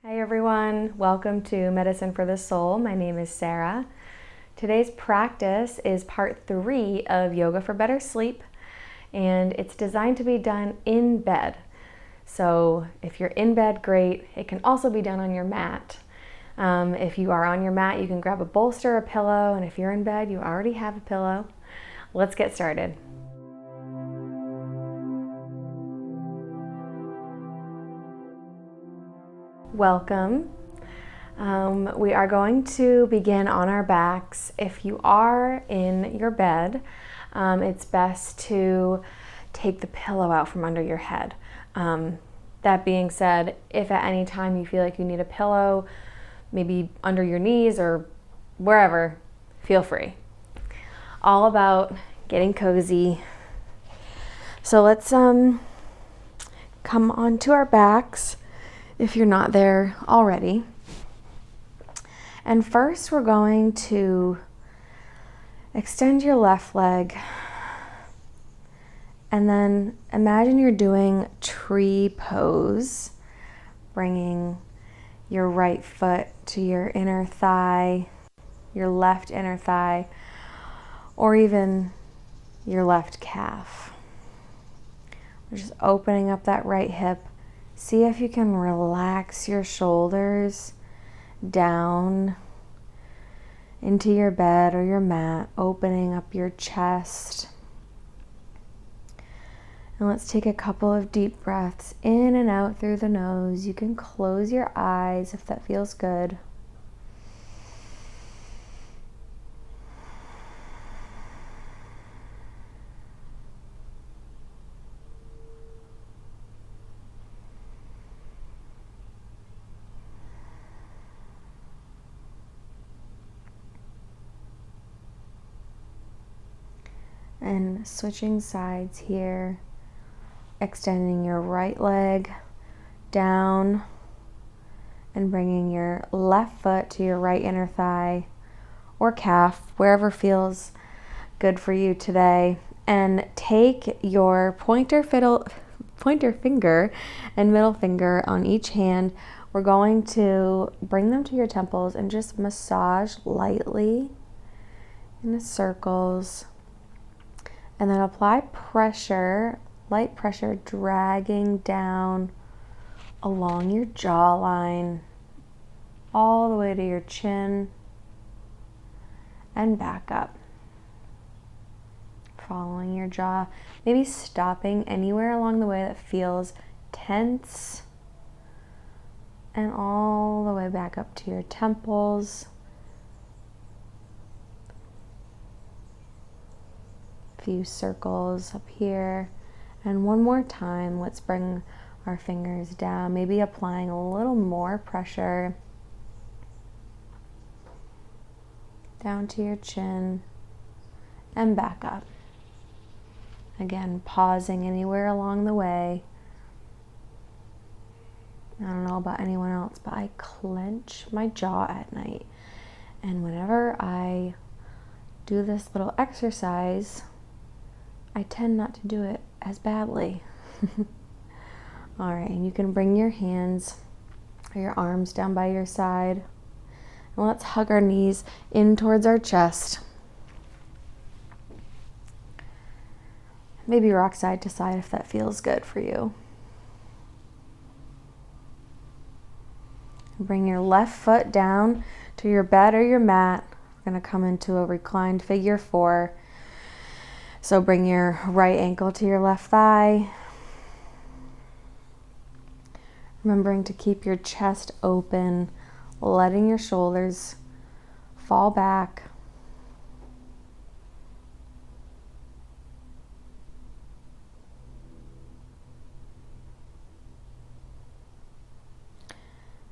Hi everyone, welcome to Medicine for the Soul. My name is Sarah. Today's practice is part 3 of Yoga for Better Sleep, and it's designed to be done in bed. So if you're in bed, great. It can also be done on your mat. If you are on your mat, you can grab a bolster, a pillow, and if you're in bed, you already have a pillow. Let's get started. Welcome. We are going to begin on our backs. If you are in your bed, it's best to take the pillow out from under your head. That being said, if at any time you feel like you need a pillow, maybe under your knees or wherever, feel free. All about getting cozy. So let's come onto our backs if you're not there already. And first we're going to extend your left leg and then imagine you're doing tree pose, bringing your right foot to your inner thigh, your left inner thigh, or even your left calf. We're just opening up that right hip. See if you can relax your shoulders down into your bed or your mat, opening up your chest. And let's take a couple of deep breaths in and out through the nose. You can close your eyes if that feels good. And switching sides here, extending your right leg down and bringing your left foot to your right inner thigh or calf, wherever feels good for you today. And take your pointer finger and middle finger on each hand. We're going to bring them to your temples and just massage lightly in the circles. And then apply pressure, light pressure, dragging down along your jawline, all the way to your chin, and back up. Following your jaw, maybe stopping anywhere along the way that feels tense, and all the way back up to your temples. Few circles up here, and one more time let's bring our fingers down, maybe applying a little more pressure down to your chin and back up. Again, pausing anywhere along the way. I don't know about anyone else, but I clench my jaw at night, and whenever I do this little exercise, I tend not to do it as badly. All right, and you can bring your hands or your arms down by your side. And let's hug our knees in towards our chest. Maybe rock side to side if that feels good for you. Bring your left foot down to your bed or your mat. We're going to come into a reclined figure 4. So bring your right ankle to your left thigh. Remembering to keep your chest open, letting your shoulders fall back.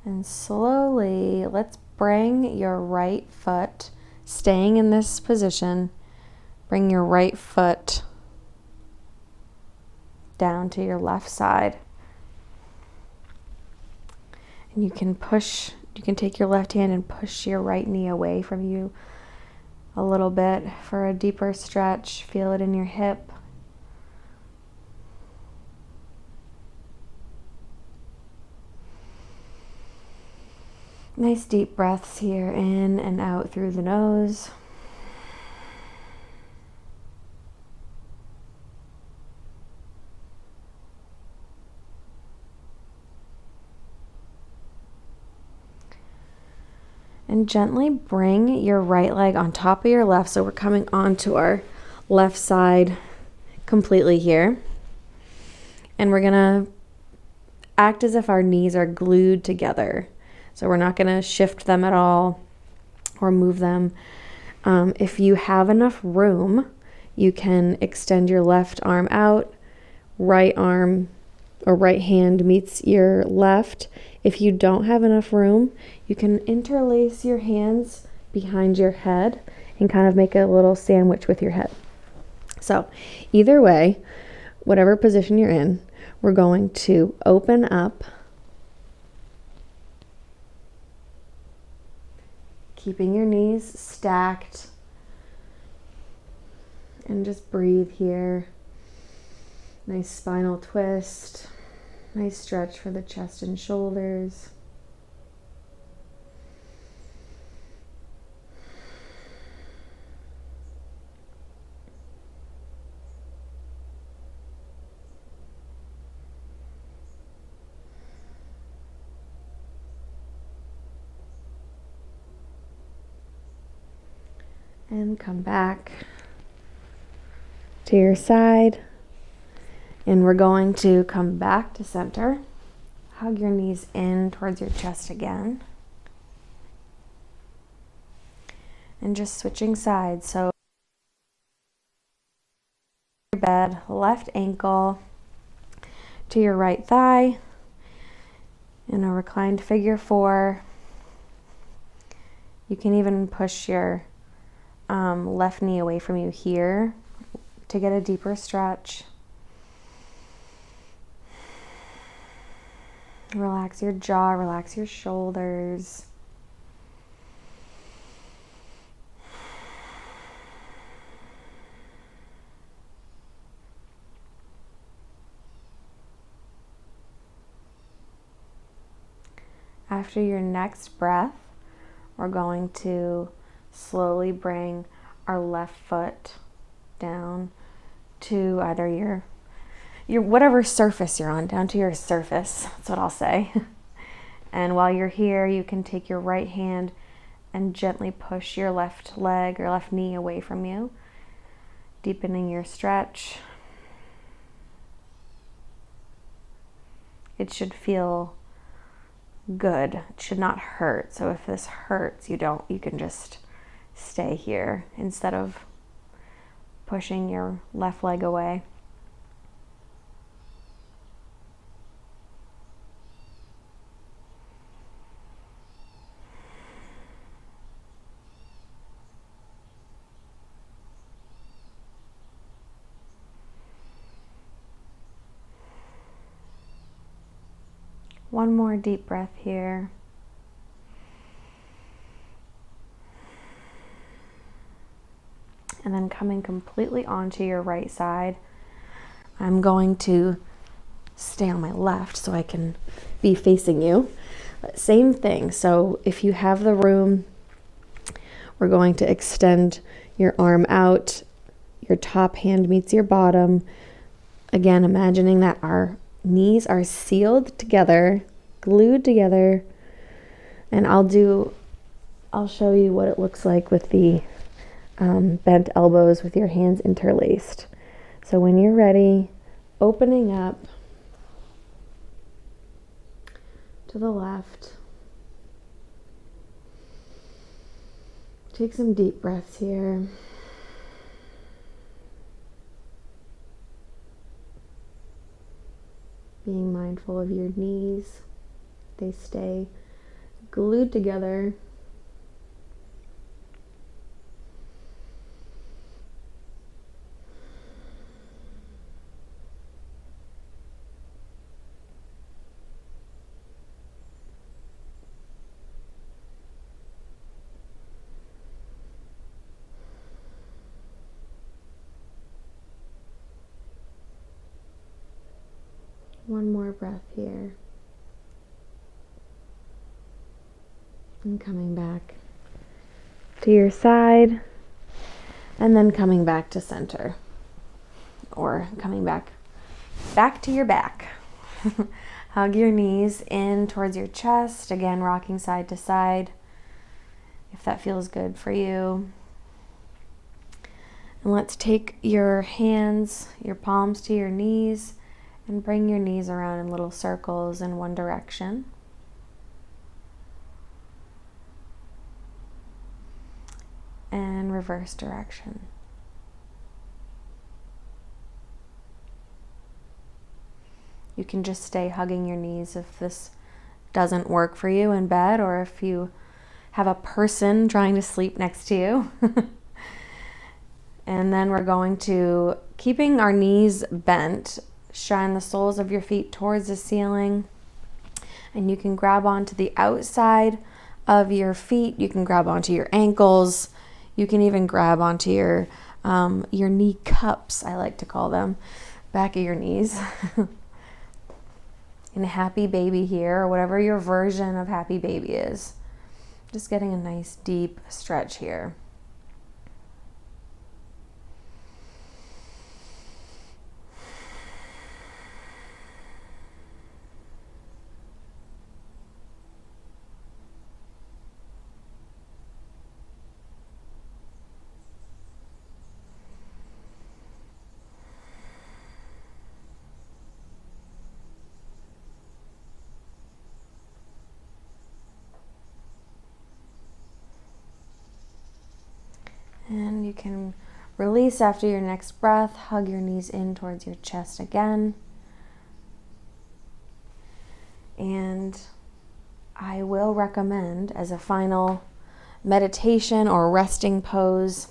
And slowly, let's bring your right foot, staying in this position, bring your right foot down to your left side. And you can take your left hand and push your right knee away from you a little bit for a deeper stretch. Feel it in your hip. Nice deep breaths here, in and out through the nose. And gently bring your right leg on top of your left, so we're coming onto our left side completely here. And we're gonna act as if our knees are glued together. So we're not gonna shift them at all or move them. If you have enough room, you can extend your left arm out, right arm or right hand meets your left. If you don't have enough room, you can interlace your hands behind your head and kind of make a little sandwich with your head. So either way, whatever position you're in, we're going to open up, keeping your knees stacked, and just breathe here. Nice spinal twist, nice stretch for the chest and shoulders. And come back to your side. And we're going to come back to center. Hug your knees in towards your chest again. And just switching sides. So your bed, left ankle to your right thigh in a reclined figure 4. You can even push your left knee away from you here to get a deeper stretch. Relax your jaw, relax your shoulders. After your next breath, we're going to slowly bring our left foot down to either your whatever surface you're on, down to your surface. That's what I'll say. And while you're here, you can take your right hand and gently push your left leg or left knee away from you, deepening your stretch. It should feel good. It should not hurt. So if this hurts, you can just stay here instead of pushing your left leg away. One more deep breath here. And then coming completely onto your right side, I'm going to stay on my left so I can be facing you. Same thing. So if you have the room, we're going to extend your arm out. Your top hand meets your bottom. Again, imagining that our knees are sealed together, glued together, and I'll show you what it looks like with the bent elbows with your hands interlaced. So when you're ready, opening up to the left. Take some deep breaths here. Being mindful of your knees. They stay glued together. One more breath here. And coming back to your side, and then coming back to center, or coming back to your back. Hug your knees in towards your chest, again rocking side to side if that feels good for you. And let's take your hands, your palms to your knees, and bring your knees around in little circles in one direction. And reverse direction. You can just stay hugging your knees if this doesn't work for you in bed, or if you have a person trying to sleep next to you. And then we're going to, keeping our knees bent, shine the soles of your feet towards the ceiling. And you can grab onto the outside of your feet. You can grab onto your ankles. You can even grab onto your knee cups, I like to call them, back of your knees. In a happy baby here, or whatever your version of happy baby is. Just getting a nice deep stretch here. And you can release after your next breath. Hug your knees in towards your chest again. And I will recommend, as a final meditation or resting pose,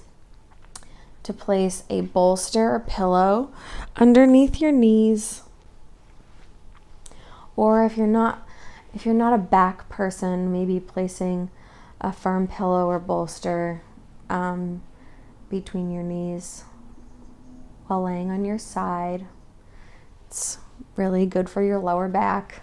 to place a bolster or pillow underneath your knees. Or if you're not a back person, maybe placing a firm pillow or bolster between your knees while laying on your side. It's really good for your lower back.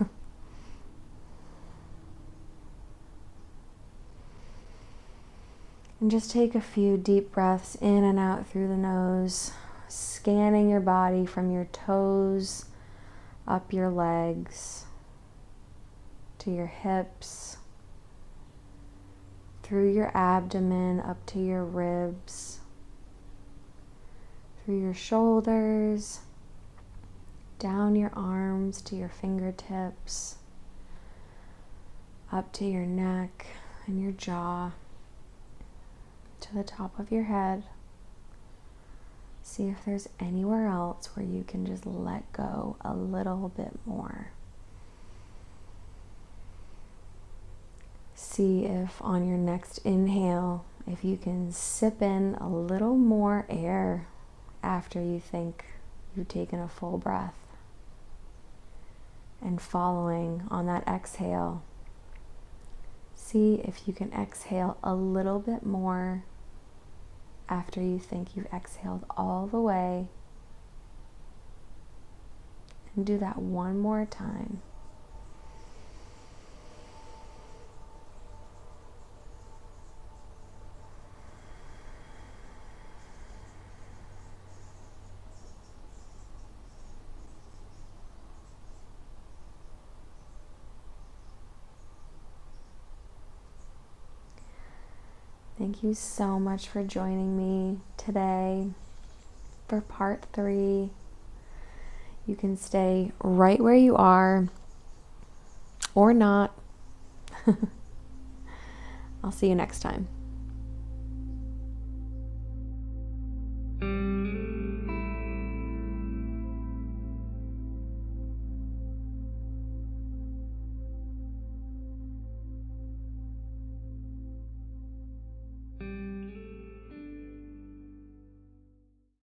And just take a few deep breaths in and out through the nose, scanning your body from your toes up your legs to your hips, through your abdomen, up to your ribs, through your shoulders, down your arms to your fingertips, up to your neck and your jaw, to the top of your head. See if there's anywhere else where you can just let go a little bit more. See if on your next inhale, if you can sip in a little more air after you think you've taken a full breath. And following on that exhale, see if you can exhale a little bit more after you think you've exhaled all the way. And do that one more time. Thank you so much for joining me today for part 3. You can stay right where you are or not. I'll see you next time.